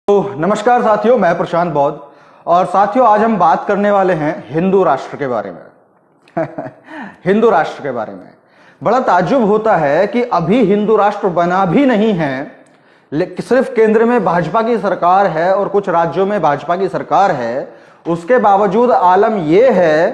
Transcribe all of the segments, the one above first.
तो नमस्कार साथियों, मैं प्रशांत बौद्ध। और साथियों, आज हम बात करने वाले हैं हिंदू राष्ट्र के बारे में। हिंदू राष्ट्र के बारे में बड़ा ताज्जुब होता है कि अभी हिंदू राष्ट्र बना भी नहीं है, सिर्फ केंद्र में भाजपा की सरकार है और कुछ राज्यों में भाजपा की सरकार है। उसके बावजूद आलम यह है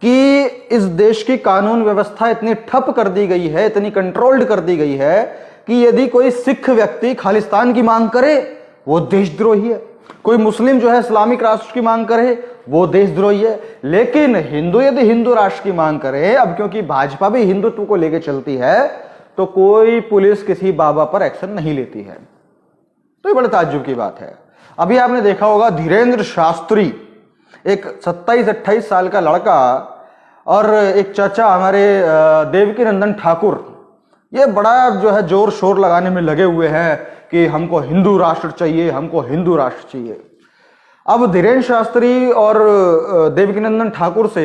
कि इस देश की कानून व्यवस्था इतनी ठप कर दी गई है, इतनी कंट्रोल्ड कर दी गई है कि यदि कोई सिख व्यक्ति खालिस्तान की मांग करे वो देशद्रोही है, कोई मुस्लिम जो है इस्लामिक राष्ट्र की मांग करे वो देशद्रोही है। लेकिन हिंदू यदि हिंदू राष्ट्र की मांग करे, अब क्योंकि भाजपा भी हिंदुत्व को लेकर चलती है, तो कोई पुलिस किसी बाबा पर एक्शन नहीं लेती है। तो ये बड़े ताज्जुब की बात है। अभी आपने देखा होगा धीरेन्द्र शास्त्री, एक 27-28 साल का लड़का, और एक चाचा हमारे देवकी नंदन ठाकुर, ये बड़ा जो है जोर शोर लगाने में लगे हुए हैं कि हमको हिंदू राष्ट्र चाहिए, हमको हिंदू राष्ट्र चाहिए। अब धीरेन्द्र शास्त्री और देवकीनंदन ठाकुर से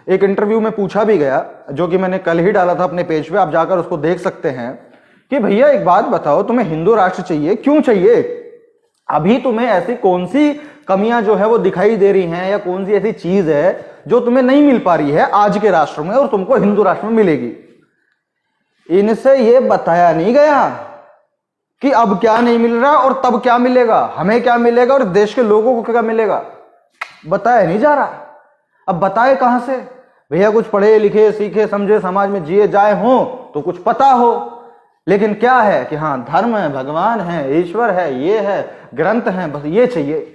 एक इंटरव्यू में पूछा भी गया, जो कि मैंने कल ही डाला था अपने पेज पे, आप जाकर उसको देख सकते हैं, कि भैया एक बात बताओ, तुम्हें हिंदू राष्ट्र चाहिए, क्यों चाहिए? अभी तुम्हें ऐसी कौन सी कमियां जो है वो दिखाई दे रही हैं, या कौन सी ऐसी चीज है जो तुम्हें नहीं मिल पा रही है आज के राष्ट्र में और तुमको हिंदू राष्ट्र में मिलेगी? इनसे ये बताया नहीं गया कि अब क्या नहीं मिल रहा और तब क्या मिलेगा, हमें क्या मिलेगा और देश के लोगों को क्या मिलेगा, बताया नहीं जा रहा। अब बताए कहां से? भैया कुछ पढ़े लिखे सीखे समझे समाज में जिए जाए हो तो कुछ पता हो, लेकिन क्या है कि हाँ धर्म है, भगवान है, ईश्वर है, ये है, ग्रंथ है, बस ये चाहिए।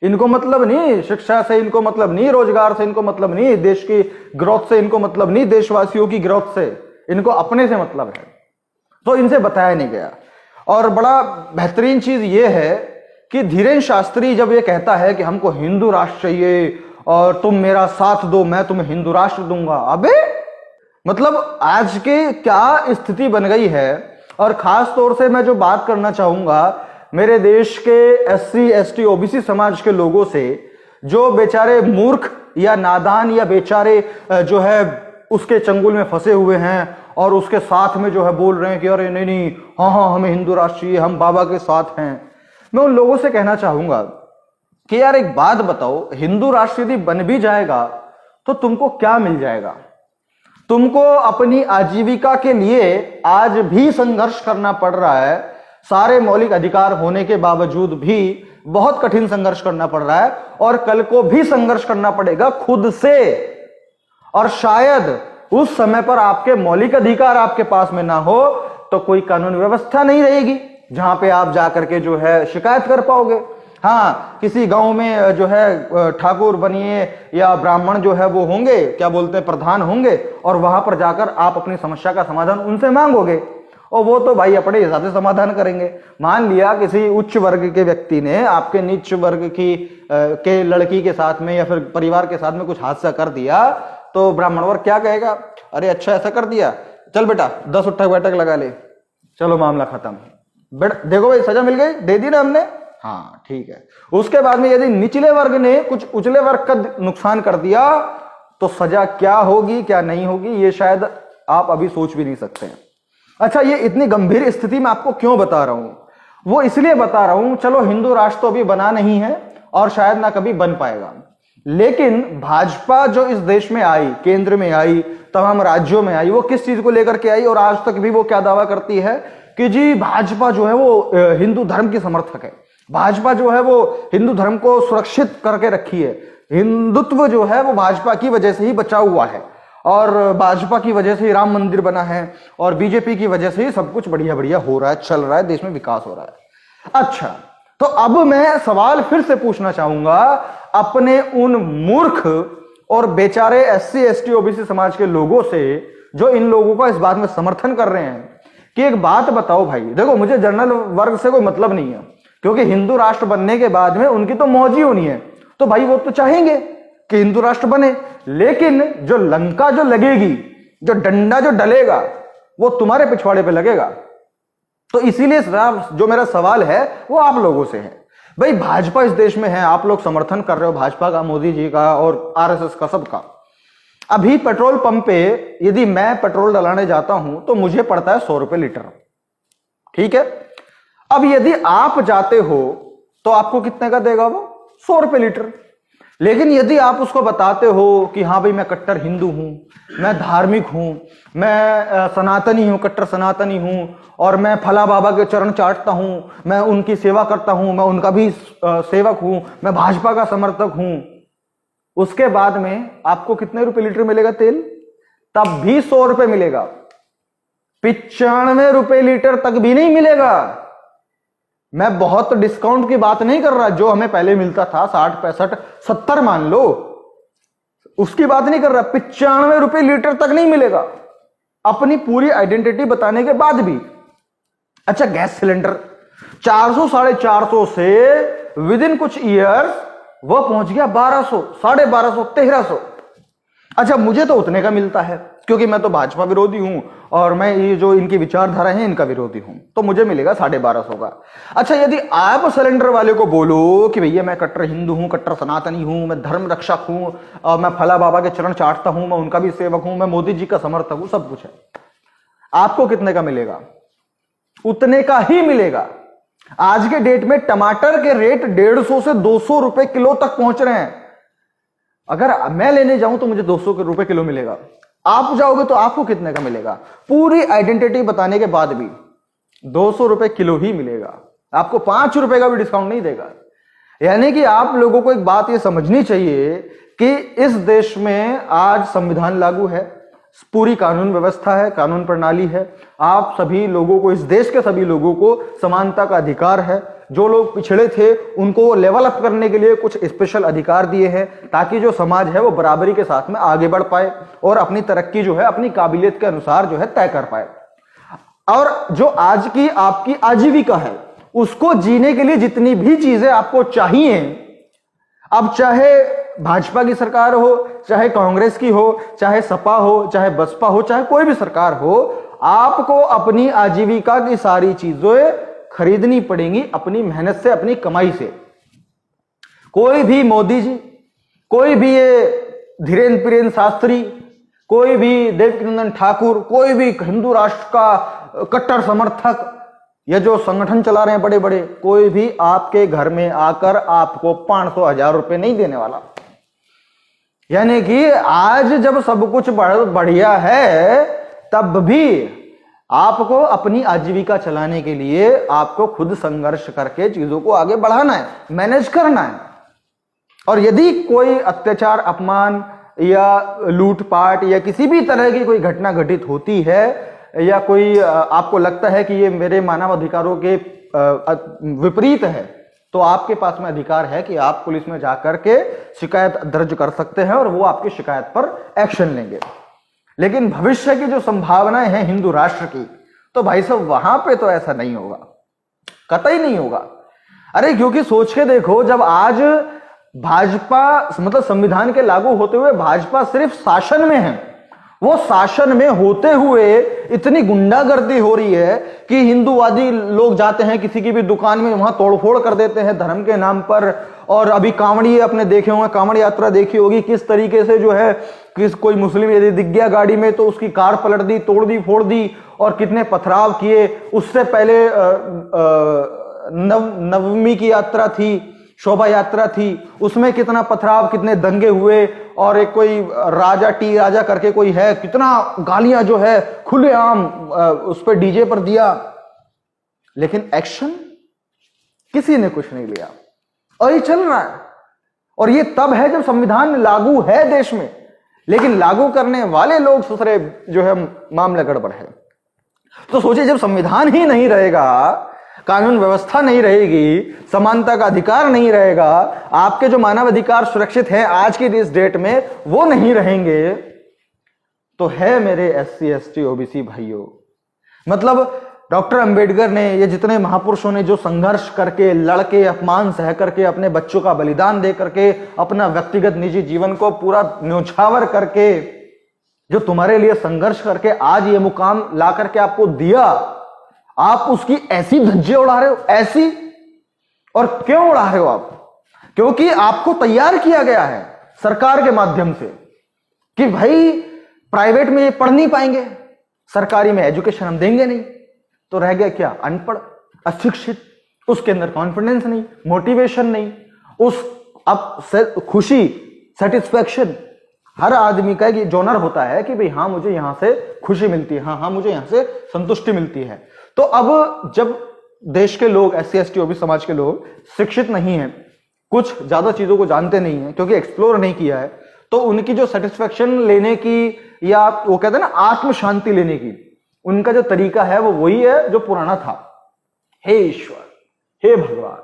इनको मतलब नहीं शिक्षा से, इनको मतलब नहीं रोजगार से, इनको मतलब नहीं देश की ग्रोथ से, इनको मतलब नहीं देशवासियों की ग्रोथ से, इनको अपने से मतलब है। तो इनसे बताया नहीं गया। और बड़ा बेहतरीन चीज ये है कि धीरेन्द्र शास्त्री जब ये कहता है कि हमको हिंदू राष्ट्र चाहिए और तुम मेरा साथ दो, मैं तुम्हें हिंदू राष्ट्र दूंगा, अबे मतलब आज की क्या स्थिति बन गई है। और खास तौर से मैं जो बात करना चाहूंगा मेरे देश के SC ST OBC समाज के लोगों से, जो बेचारे मूर्ख या नादान या बेचारे जो है उसके चंगुल में फंसे हुए हैं और उसके साथ में जो है बोल रहे हैं कि अरे नहीं नहीं, हाँ हाँ हमें हिंदू राष्ट्र चाहिए, हम बाबा के साथ हैं। मैं उन लोगों से कहना चाहूंगा कि यार एक बात बताओ, हिंदू राष्ट्र यदि बन भी जाएगा तो तुमको क्या मिल जाएगा? तुमको अपनी आजीविका के लिए आज भी संघर्ष करना पड़ रहा है, सारे मौलिक अधिकार होने के बावजूद भी बहुत कठिन संघर्ष करना पड़ रहा है, और कल को भी संघर्ष करना पड़ेगा खुद से। और शायद उस समय पर आपके मौलिक अधिकार आपके पास में ना हो तो कोई कानून व्यवस्था नहीं रहेगी जहां पे आप जाकर के जो है शिकायत कर पाओगे। हाँ, किसी गांव में जो है ठाकुर बनिए या ब्राह्मण जो है वो होंगे, क्या बोलते हैं, प्रधान होंगे, और वहां पर जाकर आप अपनी समस्या का समाधान उनसे मांगोगे, और वो तो भाई अपने हिसाब से समाधान करेंगे। मान लिया किसी उच्च वर्ग के व्यक्ति ने आपके नीच वर्ग की के लड़की के साथ में या फिर परिवार के साथ में कुछ हादसा कर दिया, तो ब्राह्मण वर्ग क्या कहेगा? अरे अच्छा ऐसा कर दिया, चल बेटा 10 उठक बैठक लगा ले, चलो मामला खत्म। देखो भाई सजा मिल गई, दे दी ना हमने, हाँ ठीक है। उसके बाद में यदि निचले वर्ग ने कुछ उचले वर्ग का नुकसान कर दिया तो सजा क्या होगी क्या नहीं होगी, ये शायद आप अभी सोच भी नहीं सकते हैं। अच्छा, ये इतनी गंभीर स्थिति में आपको क्यों बता रहा हूं? वो इसलिए बता रहा हूं, चलो हिंदू राष्ट्र तो अभी बना नहीं है और शायद ना कभी बन पाएगा, लेकिन भाजपा जो इस देश में आई, केंद्र में आई, तमाम राज्यों में आई, वो किस चीज को लेकर के आई? और आज तक भी वो क्या दावा करती है कि जी भाजपा जो है वो हिंदू धर्म की समर्थक है, भाजपा जो है वो हिंदू धर्म को सुरक्षित करके रखी है, हिंदुत्व जो है वो भाजपा की वजह से ही बचा हुआ है, और भाजपा की वजह से ही राम मंदिर बना है, और बीजेपी की वजह से ही सब कुछ बढ़िया बढ़िया हो रहा है, चल रहा है, देश में विकास हो रहा है। अच्छा, तो अब मैं सवाल फिर से पूछना चाहूंगा अपने उन मूर्ख और बेचारे SC ST OBC समाज के लोगों से, जो इन लोगों का इस बात में समर्थन कर रहे हैं, कि एक बात बताओ भाई, देखो मुझे जनरल वर्ग से कोई मतलब नहीं है, क्योंकि हिंदू राष्ट्र बनने के बाद में उनकी तो मौज ही होनी है, तो भाई वो तो चाहेंगे कि हिंदू राष्ट्र बने, लेकिन जो लंका जो लगेगी, जो डंडा जो डलेगा, वो तुम्हारे पिछवाड़े पे लगेगा। तो इसीलिए जो मेरा सवाल है वो आप लोगों से है, भाई भाजपा इस देश में है, आप लोग समर्थन कर रहे हो भाजपा का, मोदी जी का और RSS का, सबका। अभी पेट्रोल पंप पे यदि मैं पेट्रोल डलाने जाता हूं तो मुझे पड़ता है 100 रुपए लीटर, ठीक है। अब यदि आप जाते हो तो आपको कितने का देगा वो? 100 रुपए लीटर। लेकिन यदि आप उसको बताते हो कि हाँ भाई मैं कट्टर हिंदू हूं, मैं धार्मिक हूं, मैं सनातनी हूं, कट्टर सनातनी हूं, और मैं फला बाबा के चरण चाटता हूं, मैं उनकी सेवा करता हूं, मैं उनका भी सेवक हूं, मैं भाजपा का समर्थक हूं, उसके बाद में आपको कितने रुपए लीटर मिलेगा तेल? तब भी 100 रुपए मिलेगा। 95 रुपए लीटर तक भी नहीं मिलेगा। मैं बहुत डिस्काउंट की बात नहीं कर रहा, जो हमें पहले मिलता था 60, 65, 70 मान लो, उसकी बात नहीं कर रहा। 95 रुपए लीटर तक नहीं मिलेगा अपनी पूरी आइडेंटिटी बताने के बाद भी। अच्छा, गैस सिलेंडर 400, 450 से विद इन कुछ ईयर्स वो पहुंच गया 1200, 1250, 1300। अच्छा, मुझे तो उतने का मिलता है क्योंकि मैं तो भाजपा विरोधी हूं और मैं ये जो इनकी विचारधारा है इनका विरोधी हूं, तो मुझे मिलेगा 1250 का। अच्छा, यदि आप सिलेंडर वाले को बोलो कि भैया मैं कट्टर हिंदू हूं, कट्टर सनातनी हूं, मैं धर्म रक्षक हूं, और मैं फला बाबा के चरण चाटता हूं, मैं उनका भी सेवक हूं, मैं मोदी जी का समर्थक हूं, सब कुछ है, आपको कितने का मिलेगा? उतने का ही मिलेगा। आज के डेट में टमाटर के रेट 150 से 200 रुपए किलो तक पहुंच रहे हैं। अगर मैं लेने जाऊं तो मुझे 200 रुपए किलो मिलेगा, आप जाओगे तो आपको कितने का मिलेगा? पूरी आइडेंटिटी बताने के बाद भी 200 रुपए किलो ही मिलेगा, आपको 5 रुपए का भी डिस्काउंट नहीं देगा। यानी कि आप लोगों को एक बात यह समझनी चाहिए कि इस देश में आज संविधान लागू है, पूरी कानून व्यवस्था है, कानून प्रणाली है, आप सभी लोगों को, इस देश के सभी लोगों को समानता का अधिकार है। जो लोग पिछड़े थे उनको लेवल अप करने के लिए कुछ स्पेशल अधिकार दिए हैं ताकि जो समाज है वो बराबरी के साथ में आगे बढ़ पाए और अपनी तरक्की जो है अपनी काबिलियत के अनुसार जो है तय कर पाए। और जो आज की आपकी आजीविका है उसको जीने के लिए जितनी भी चीजें आपको चाहिए, अब चाहे भाजपा की सरकार हो, चाहे कांग्रेस की हो, चाहे सपा हो, चाहे बसपा हो, चाहे कोई भी सरकार हो, आपको अपनी आजीविका की सारी चीजें खरीदनी पड़ेंगी अपनी मेहनत से, अपनी कमाई से। कोई भी मोदी जी, कोई भी ये धीरेन्द्र बीरेन्द्र शास्त्री, कोई भी देवकीनंदन ठाकुर, कोई भी हिंदू राष्ट्र का कट्टर समर्थक या जो संगठन चला रहे हैं बड़े बड़े, कोई भी आपके घर में आकर आपको 500, 1000 रुपए नहीं देने वाला। यानी कि आज जब सब कुछ बढ़िया है तब भी आपको अपनी आजीविका चलाने के लिए आपको खुद संघर्ष करके चीजों को आगे बढ़ाना है, मैनेज करना है। और यदि कोई अत्याचार, अपमान या लूटपाट या किसी भी तरह की कोई घटना घटित होती है या कोई आपको लगता है कि ये मेरे मानव अधिकारों के विपरीत है, तो आपके पास में अधिकार है कि आप पुलिस में जाकर के शिकायत दर्ज कर सकते हैं और वो आपकी शिकायत पर एक्शन लेंगे। लेकिन भविष्य की जो संभावनाएं हैं हिंदू राष्ट्र की, तो भाई साहब वहां पे तो ऐसा नहीं होगा, कतई नहीं होगा। अरे क्योंकि सोच के देखो, जब आज भाजपा मतलब संविधान के लागू होते हुए भाजपा सिर्फ शासन में है, वो शासन में होते हुए इतनी गुंडागर्दी हो रही है कि हिंदूवादी लोग जाते हैं किसी की भी दुकान में, वहां तोड़फोड़ कर देते हैं धर्म के नाम पर। और अभी कांवड़ी आपने देखे होंगे, कांवड़ी यात्रा देखी होगी, किस तरीके से जो है किस कोई मुस्लिम यदि दिख गया गाड़ी में तो उसकी कार पलट दी, तोड़ दी, फोड़ दी और कितने पथराव किए। उससे पहले नवमी की यात्रा थी, शोभा यात्रा थी, उसमें कितना पथराव, कितने दंगे हुए। और एक कोई राजा टी राजा करके कोई है, कितना गालियां जो है खुलेआम उस पर डीजे पर दिया, लेकिन एक्शन किसी ने कुछ नहीं लिया और ये चल रहा है। और ये तब है जब संविधान लागू है देश में, लेकिन लागू करने वाले लोग दूसरे जो है मामला गड़बड़ है। तो सोचिए, जब संविधान ही नहीं रहेगा, कानून व्यवस्था नहीं रहेगी, समानता का अधिकार नहीं रहेगा, आपके जो मानव अधिकार सुरक्षित हैं आज की इस डेट में वो नहीं रहेंगे, तो है मेरे SC ST OBC भाइयों, मतलब डॉक्टर अंबेडकर ने, ये जितने महापुरुषों ने जो संघर्ष करके, लड़के, अपमान सह करके, अपने बच्चों का बलिदान दे करके, अपना व्यक्तिगत निजी जीवन को पूरा न्यौछावर करके, जो तुम्हारे लिए संघर्ष करके आज ये मुकाम ला करके आपको दिया, आप उसकी ऐसी धज्जियां उड़ा रहे हो, ऐसी। और क्यों उड़ा रहे हो आप? क्योंकि आपको तैयार किया गया है सरकार के माध्यम से कि भाई प्राइवेट में ये पढ़ नहीं पाएंगे, सरकारी में एजुकेशन हम देंगे नहीं, तो रह गया क्या? अनपढ़, अशिक्षित, उसके अंदर कॉन्फिडेंस नहीं, मोटिवेशन नहीं, उस अब खुशी, सेटिस्फैक्शन हर आदमी का एक जोनर होता है कि भाई हाँ मुझे यहां से खुशी मिलती है, हाँ मुझे यहां से संतुष्टि मिलती है। तो अब जब देश के लोग, SC ST OBC समाज के लोग शिक्षित नहीं है, कुछ ज्यादा चीजों को जानते नहीं है क्योंकि एक्सप्लोर नहीं किया है, तो उनकी जो सेटिस्फेक्शन लेने की या वो कहते हैं ना आत्म शांति लेने की, उनका जो तरीका है वो वही है जो पुराना था। हे ईश्वर, हे भगवान,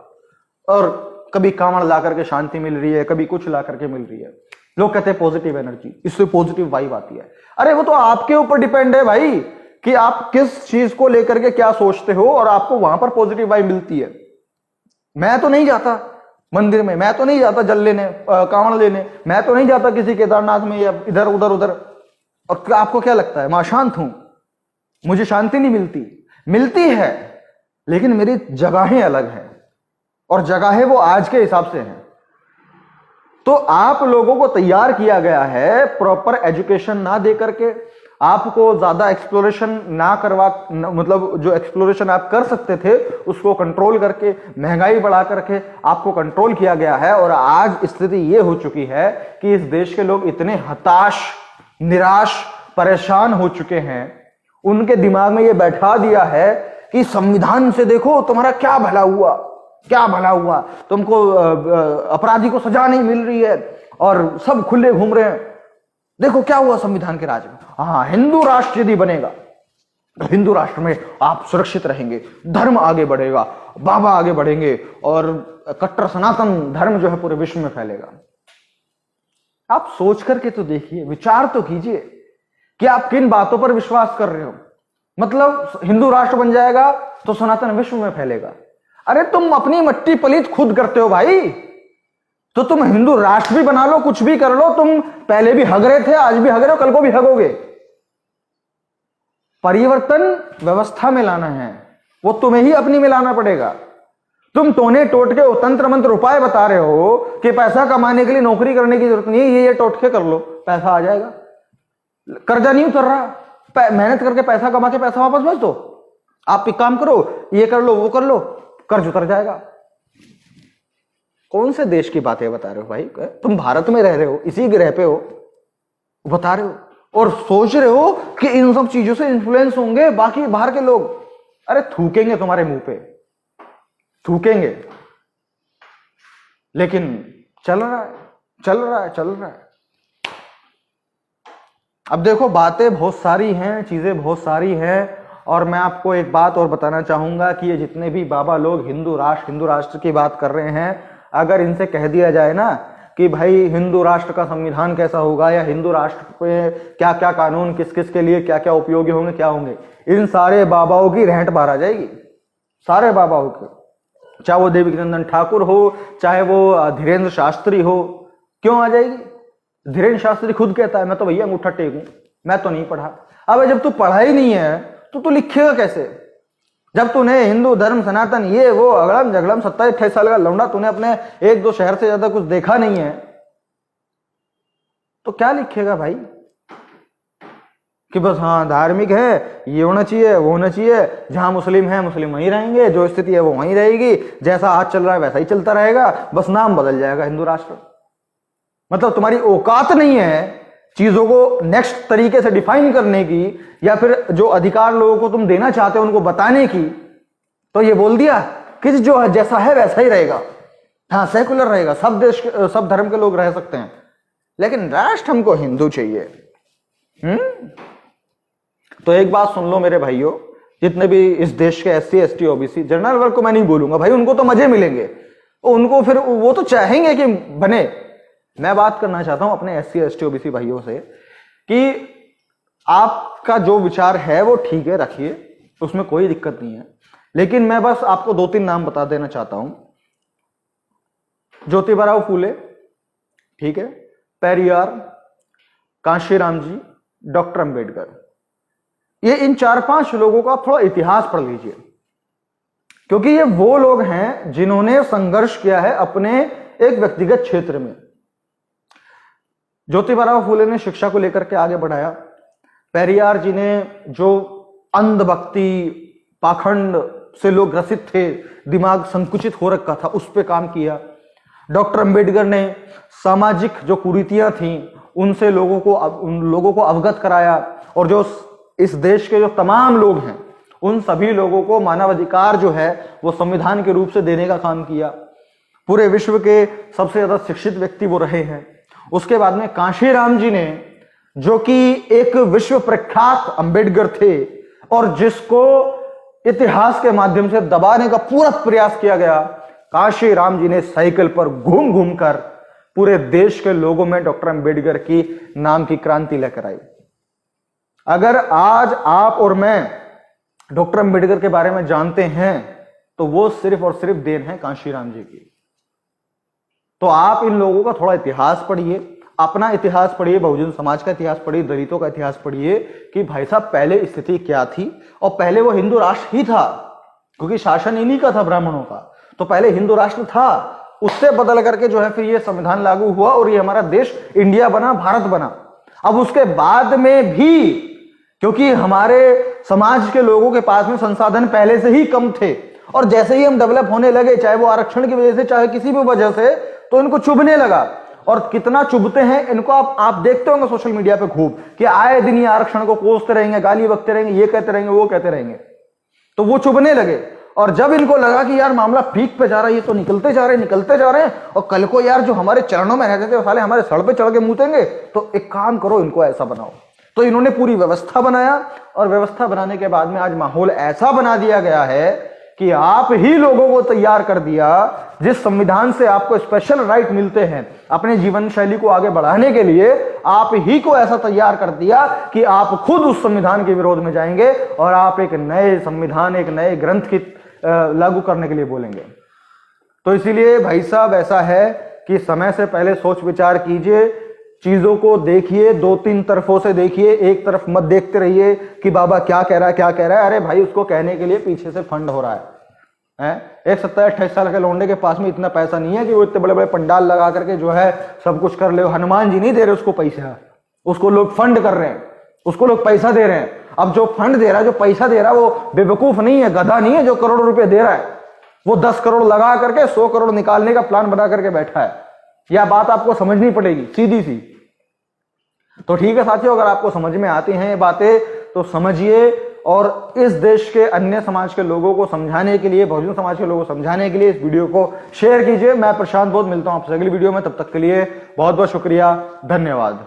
और कभी कांवड़ ला करके शांति मिल रही है, कभी कुछ ला करके मिल रही है। लोग कहते हैं पॉजिटिव एनर्जी, इससे पॉजिटिव वाइब आती है। अरे वो तो आपके ऊपर डिपेंड है भाई कि आप किस चीज को लेकर के क्या सोचते हो और आपको वहां पर पॉजिटिव वाइब मिलती है। मैं तो नहीं जाता मंदिर में, मैं तो नहीं जाता जल लेने, कांवड़ लेने, मैं तो नहीं जाता किसी केदारनाथ में या इधर उधर उधर, और आपको क्या लगता है मैं अशांत हूं, मुझे शांति नहीं मिलती? मिलती है, लेकिन मेरी जगहें अलग हैं और जगहें वो आज के हिसाब से हैं। तो आप लोगों को तैयार किया गया है प्रॉपर एजुकेशन ना दे करके, आपको ज्यादा एक्सप्लोरेशन ना करवा, मतलब जो एक्सप्लोरेशन आप कर सकते थे उसको कंट्रोल करके, महंगाई बढ़ा करके आपको कंट्रोल किया गया है। और आज स्थिति ये हो चुकी है कि इस देश के लोग इतने हताश, निराश, परेशान हो चुके हैं, उनके दिमाग में ये बैठा दिया है कि संविधान से देखो तुम्हारा क्या भला हुआ, क्या भला हुआ, तुमको अपराधी को सजा नहीं मिल रही है और सब खुले घूम रहे हैं, देखो क्या हुआ संविधान के राज में। हाँ, हिंदू राष्ट्र यदि बनेगा तो हिंदू राष्ट्र में आप सुरक्षित रहेंगे, धर्म आगे बढ़ेगा, बाबा आगे बढ़ेंगे और कट्टर सनातन धर्म जो है पूरे विश्व में फैलेगा। आप सोच करके तो देखिए, विचार तो कीजिए कि आप किन बातों पर विश्वास कर रहे हो। मतलब हिंदू राष्ट्र बन जाएगा तो सनातन विश्व में फैलेगा। अरे तुम अपनी मट्टी पलीत खुद करते हो भाई, तो तुम हिंदू राष्ट्र भी बना लो, कुछ भी कर लो, तुम पहले भी हग रहे थे, आज भी हग रहे हो, कल को भी हगोगे। परिवर्तन व्यवस्था में लाना है, वो तुम्हें ही अपनी में लाना पड़ेगा। तुम टोने टोटके तंत्र मंत्र उपाय बता रहे हो कि पैसा कमाने के लिए नौकरी करने की जरूरत नहीं है, ये टोटके कर लो पैसा आ जाएगा। कर्जा नहीं उतर रहा, मेहनत करके पैसा कमा के पैसा वापस भेज दो। आप एक काम करो, ये कर लो, वो कर लो, कर्ज उतर जाएगा। कौन से देश की बातें बता रहे हो भाई? तुम भारत में रह रहे हो, इसी ग्रह पे हो, बता रहे हो और सोच रहे हो कि इन सब चीजों से इन्फ्लुएंस होंगे बाकी बाहर के लोग। अरे थूकेंगे तुम्हारे मुंह पे, थूकेंगे, लेकिन चल रहा है, चल रहा है, चल रहा है। अब देखो, बातें बहुत सारी हैं, चीजें बहुत सारी हैं, और मैं आपको एक बात और बताना चाहूंगा कि ये जितने भी बाबा लोग हिंदू राष्ट्र की बात कर रहे हैं, अगर इनसे कह दिया जाए ना कि भाई हिंदू राष्ट्र का संविधान कैसा होगा या हिंदू राष्ट्र पे क्या क्या कानून किस किस के लिए क्या क्या उपयोगी होंगे, क्या होंगे, इन सारे बाबाओं की रहट बाहर आ जाएगी। सारे बाबाओं के, चाहे वो देवीनंदन ठाकुर हो, चाहे वो धीरेन्द्र शास्त्री हो। क्यों आ जाएगी? धीरेन्द्र शास्त्री खुद कहता है मैं तो भैया अंगूठा टेकूं, मैं तो नहीं पढ़ा। अब जब तू पढ़ा ही नहीं है तो तू लिखेगा कैसे? जब तूने हिंदू धर्म सनातन ये वो अगड़म झगड़म 27-28 साल का लौंडा, तूने अपने 1-2 शहर से ज्यादा कुछ देखा नहीं है, तो क्या लिखेगा भाई कि बस हाँ धार्मिक है, ये होना चाहिए, वो होना चाहिए, जहां मुस्लिम है मुस्लिम वहीं रहेंगे, जो स्थिति है वो वहीं रहेगी, जैसा आज चल रहा है वैसा ही चलता रहेगा, बस नाम बदल जाएगा हिंदू राष्ट्र। मतलब तुम्हारी औकात नहीं है चीजों को नेक्स्ट तरीके से डिफाइन करने की, या फिर जो अधिकार लोगों को तुम देना चाहते हो उनको बताने की। तो ये बोल दिया कि जो है जैसा है वैसा ही रहेगा, हाँ सेकुलर रहेगा, सब देश सब धर्म के लोग रह सकते हैं, लेकिन राष्ट्र हमको हिंदू चाहिए। तो एक बात सुन लो मेरे भाइयों, जितने भी इस देश के SC ST OBC, जनरल वर्ग को मैं नहीं बोलूंगा भाई, उनको तो मजे मिलेंगे, उनको फिर वो तो चाहेंगे कि बने। मैं बात करना चाहता हूं अपने SC ST OBC भाइयों से कि आपका जो विचार है वो ठीक है, रखिए, उसमें कोई दिक्कत नहीं है, लेकिन मैं बस आपको 2-3 नाम बता देना चाहता हूं। ज्योतिबा फूले, ठीक है, पेरियार, कांशीराम जी, डॉक्टर अंबेडकर, ये इन 4-5 लोगों का थोड़ा इतिहास पढ़ लीजिए, क्योंकि ये वो लोग हैं जिन्होंने संघर्ष किया है अपने एक व्यक्तिगत क्षेत्र में। ज्योतिबा फूले ने शिक्षा को लेकर के आगे बढ़ाया, पेरियार जी ने जो अंधभक्ति, पाखंड, से लोग ग्रसित थे, दिमाग संकुचित हो रखा था, उस पर काम किया। डॉक्टर अंबेडकर ने सामाजिक जो कुरीतियां थीं उनसे उन लोगों को अवगत कराया, और जो इस देश के जो तमाम लोग हैं उन सभी लोगों को मानवाधिकार जो है वो संविधान के रूप से देने का काम किया। पूरे विश्व के सबसे ज्यादा शिक्षित व्यक्ति वो रहे हैं। उसके बाद में कांशीराम जी ने, जो कि एक विश्व प्रख्यात अंबेडकर थे और जिसको इतिहास के माध्यम से दबाने का पूरा प्रयास किया गया, कांशीराम जी ने साइकिल पर घूम घूम कर पूरे देश के लोगों में डॉक्टर अंबेडकर की नाम की क्रांति लेकर आई। अगर आज आप और मैं डॉक्टर अंबेडकर के बारे में जानते हैं तो वो सिर्फ और सिर्फ देन है कांशीराम जी की। तो आप इन लोगों का थोड़ा इतिहास पढ़िए, अपना इतिहास पढ़िए, बहुजन समाज का इतिहास पढ़िए, दलितों का इतिहास पढ़िए कि भाई साहब पहले स्थिति क्या थी। और पहले वो हिंदू राष्ट्र ही था, क्योंकि शासन इन्हीं का था, ब्राह्मणों का। तो पहले हिंदू राष्ट्र था, उससे बदल करके जो है फिर ये संविधान लागू हुआ और ये हमारा देश इंडिया बना, भारत बना। अब उसके बाद में भी, क्योंकि हमारे समाज के लोगों के पास में संसाधन पहले से ही कम थे, और जैसे ही हम डेवलप होने लगे, चाहे वो आरक्षण की वजह से चाहे किसी भी वजह से, तो इनको चुभने लगा। और कितना चुभते हैं इनको आप देखते होंगे सोशल मीडिया पे खूब, कि आए दिन ये आरक्षण को कोसते रहेंगे, गाली बकते रहेंगे, ये कहते रहेंगे, वो कहते रहेंगे। तो वो चुभने लगे, और जब इनको लगा कि यार मामला पीक पे जा रहा है, ये तो निकलते जा रहे हैं, और कल को यार जो हमारे चरणों में रहते थे वो साले हमारे सर पे चढ़ के मूतेंगे, तो एक काम करो, इनको ऐसा बनाओ। तो इन्होंने पूरी व्यवस्था बनाया, और व्यवस्था बनाने के बाद में आज माहौल ऐसा बना दिया गया है कि आप ही लोगों को तैयार कर दिया, जिस संविधान से आपको स्पेशल राइट मिलते हैं अपने जीवन शैली को आगे बढ़ाने के लिए, आप ही को ऐसा तैयार कर दिया कि आप खुद उस संविधान के विरोध में जाएंगे और आप एक नए संविधान, एक नए ग्रंथ की लागू करने के लिए बोलेंगे। तो इसीलिए भाई साहब ऐसा है कि समय से पहले सोच विचार कीजिए, चीजों को देखिए, 2-3 तरफों से देखिए, एक तरफ मत देखते रहिए कि बाबा क्या कह रहा है। अरे भाई, उसको कहने के लिए पीछे से फंड हो रहा है। एक 27-28 साल के लौंडे के पास में इतना पैसा नहीं है कि वो इतने बड़े बड़े पंडाल लगा करके जो है सब कुछ कर ले। हनुमान जी नहीं दे रहे उसको पैसा, उसको लोग फंड कर रहे हैं, उसको लोग पैसा दे रहे हैं। अब जो फंड दे रहा है, जो पैसा दे रहा है, वो बेवकूफ नहीं है, गधा नहीं है जो करोड़ों रुपए दे रहा है। वो 10 करोड़ लगा करके 100 करोड़ निकालने का प्लान बना करके बैठा है। यह बात आपको समझनी पड़ेगी, सीधी सी। तो ठीक है साथियों, अगर आपको समझ में आती हैं ये बातें तो समझिए, और इस देश के अन्य समाज के लोगों को समझाने के लिए, बहुजन समाज के लोगों को समझाने के लिए इस वीडियो को शेयर कीजिए। मैं प्रशांत बोध मिलता हूं आपसे अगली वीडियो में, तब तक के लिए बहुत बहुत शुक्रिया, धन्यवाद।